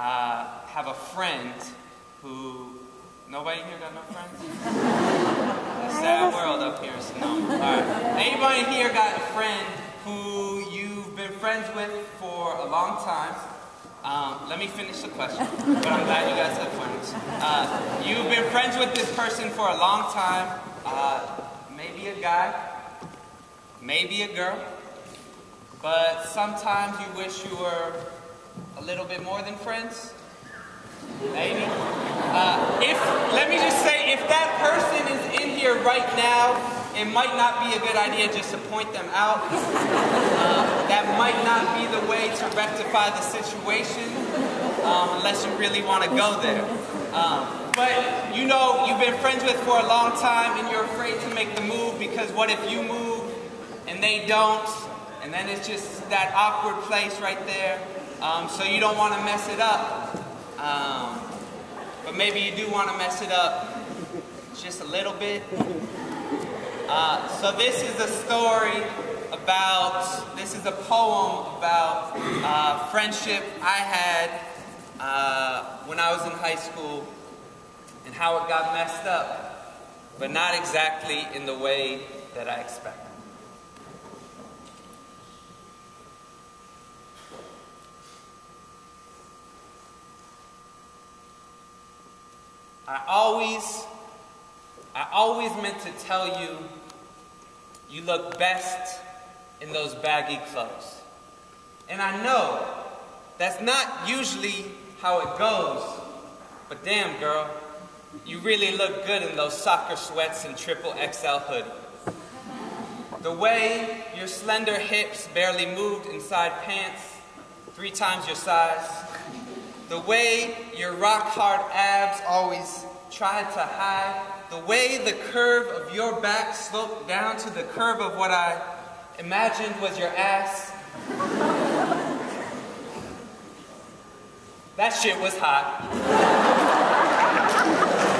have a friend who... Nobody here got no friends? It's a sad world up here, so no. Alright. Anybody here got a friend who you've been friends with for a long time? Let me finish the question, but I'm glad you guys have friends. You've been friends with this person for a long time. Maybe a guy, maybe a girl, but sometimes you wish you were a little bit more than friends. Maybe. Let me just say, if that person is in here right now, it might not be a good idea just to point them out. That might not be the way to rectify the situation, unless you really want to go there. But you know, you've been friends with for a long time and you're afraid to make the move because what if you move and they don't? And then it's just that awkward place right there. So you don't want to mess it up. But maybe you do want to mess it up just a little bit. So this is a story about, this is a poem about friendship I had when I was in high school and how it got messed up, but not exactly in the way that I expected. I always meant to tell you, you look best in those baggy clothes. And I know that's not usually how it goes, but damn girl, you really look good in those soccer sweats and XXL hoodie. The way your slender hips barely moved inside pants 3 times your size. The way your rock-hard abs always tried to hide. The way the curve of your back sloped down to the curve of what I imagined was your ass. That shit was hot.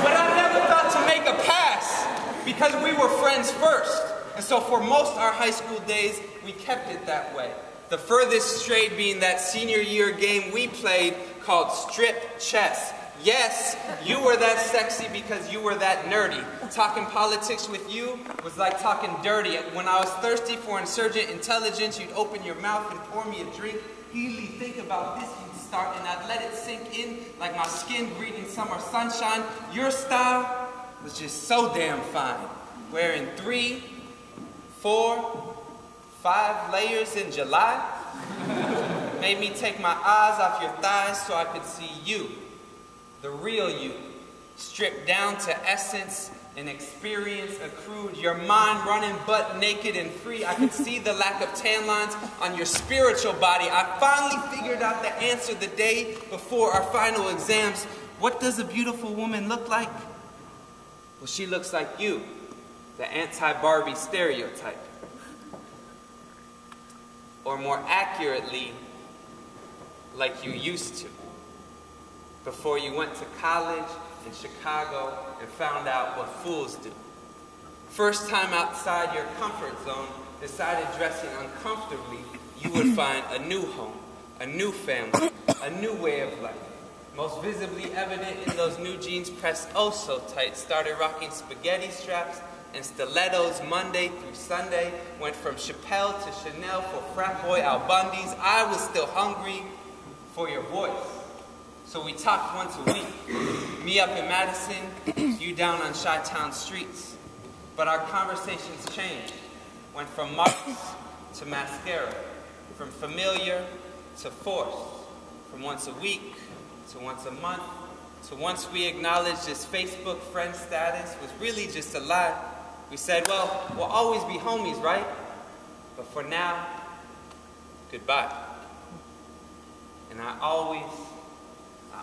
But I never thought to make a pass because we were friends first. And so for most our high school days, we kept it that way. The furthest strayed being that senior year game we played called strip chess. Yes, you were that sexy because you were that nerdy. Talking politics with you was like talking dirty. When I was thirsty for insurgent intelligence, you'd open your mouth and pour me a drink. Healy, think about this, you'd start, and I'd let it sink in like my skin breathing summer sunshine. Your style was just so damn fine. Wearing 3, 4, 5 layers in July. Made me take my eyes off your thighs so I could see you. The real you, stripped down to essence and experience accrued, your mind running butt naked and free. I could see the lack of tan lines on your spiritual body. I finally figured out the answer the day before our final exams. What does a beautiful woman look like? Well, she looks like you, the anti-Barbie stereotype. Or more accurately, like you used to. Before you went to college in Chicago and found out what fools do. First time outside your comfort zone, decided dressing uncomfortably, you would find a new home, a new family, a new way of life. Most visibly evident in those new jeans pressed oh so tight, started rocking spaghetti straps and stilettos Monday through Sunday, went from Chappelle to Chanel for frat boy Albundis. I was still hungry for your voice. So we talked once a week, me up in Madison, you down on Chi-Town streets. But our conversations changed, went from marks to mascara, from familiar to forced, from once a week to once a month, to once we acknowledged this Facebook friend status was really just a lie. We said, well, we'll always be homies, right? But for now, goodbye. And I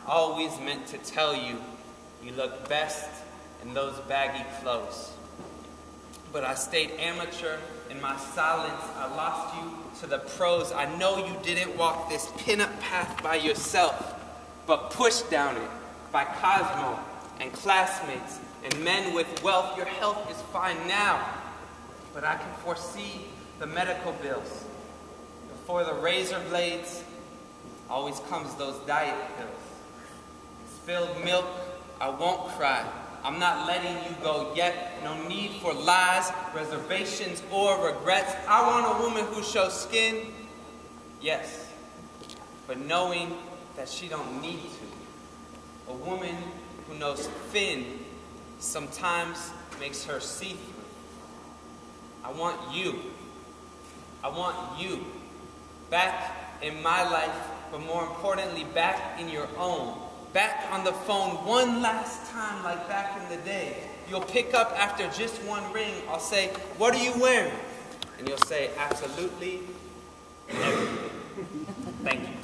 always meant to tell you, you look best in those baggy clothes. But I stayed amateur in my silence. I lost you to the pros. I know you didn't walk this pinup path by yourself, but pushed down it by Cosmo and classmates and men with wealth. Your health is fine now, but I can foresee the medical bills before the razor blades always comes those diet pills. Spilled milk, I won't cry. I'm not letting you go yet. No need for lies, reservations, or regrets. I want a woman who shows skin, yes, but knowing that she don't need to. A woman who knows thin sometimes makes her see-through. I want you. I want you back in my life, but more importantly, back in your own. Back on the phone one last time like back in the day. You'll pick up after just one ring. I'll say, what are you wearing? And you'll say, absolutely everything. Thank you.